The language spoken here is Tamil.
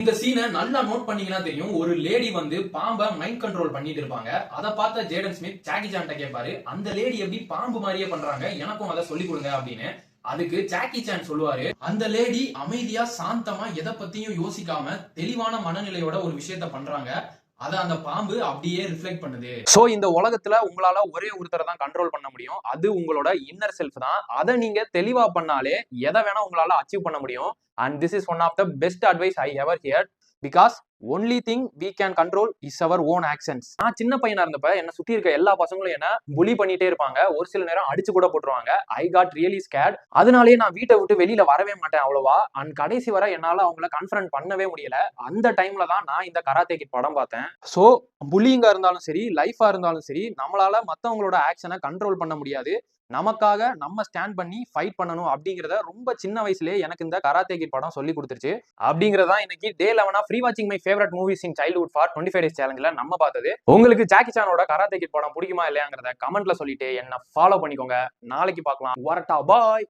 இந்த சீனை நல்லா நோட் பண்ணீங்கன்னா தெரியும். ஒரு லேடி வந்து பாம்பை மைண்ட் கண்ட்ரோல் பண்ணிட்டு இருப்பாங்க. அதை பார்த்த ஜேடன் ஸ்மித் ஜாக்கி சான்ட்ட கேட்பாரு, அந்த லேடி எப்படி பாம்பு மாதிரியே பண்றாங்க, எனக்கும் அதை சொல்லி கொடுங்க அப்படின்னு. அதுக்கு ஜாக்கி சான் சொல்லுவாரு, அந்த லேடி அமைதியா சாந்தமா எதை பத்தியும் யோசிக்காம தெளிவான மனநிலையோட ஒரு விஷயத்த பண்றாங்க. அத அந்த பாம்பு அப்படியே ரிஃப்ளெக்ட் பண்ணுது. சோ இந்த உலகத்துல உங்களால ஒரே ஒருத்தரை தான் கண்ட்ரோல் பண்ண முடியும். அது உங்களோட இன்னர் செல்ஃப் தான். அதை நீங்க தெளிவா பண்ணாலே எதை வேணா உங்களால அச்சீவ் பண்ண முடியும். And this is one of the best advice I ever heard. Because only thing we can control is our own actions. நான் சின்ன பையனா இருந்தப்ப என்ன சுத்தி இருக்க எல்லா பசங்களும் என்ன புலி பண்ணிட்டே இருப்பாங்க. ஒரு சில நேரம் அடிச்சு கூட போட்டுருவாங்க. I got really scared. அதனாலேயே நான் வீட்டை விட்டு வெளியில வரவே மாட்டேன் அவ்வளவா. அண்ட் கடைசி வரை என்னால அவங்கள கன்ஃபரண்ட் பண்ணவே முடியல. அந்த டைம்ல தான் நான் இந்த கராத்தே கிட் படம் பார்த்தேன். சோ புலிங்கா இருந்தாலும் சரி, லைஃபா இருந்தாலும் சரி, நம்மளால மத்தவங்களோட ஆக்ஷனை கண்ட்ரோல் பண்ண முடியாது. நமக்காக நம்ம ஸ்டாண்ட் பண்ணி ஃபைட் பண்ணணும் அப்படிங்கிறத ரொம்ப சின்ன வயசுலயே எனக்கு இந்த கராத்தே கிட் படம் சொல்லி கொடுத்துருச்சு. அப்படிங்கிறதா இன்னைக்கு டே 11 ஃப்ரீ வாட்சிங் my favourite movies in childhood for 25 days சேலஞ்சில் நம்ம பார்த்தது. உங்களுக்கு ஜாக்கி சானோட கராத்தே கிட் படம் பிடிக்குமா இல்லையாங்கிறத கமெண்ட்ல சொல்லிட்டு என்ன ஃபாலோ பண்ணிக்கோங்க. நாளைக்கு பார்க்கலாம். வரட்டா, பாய்.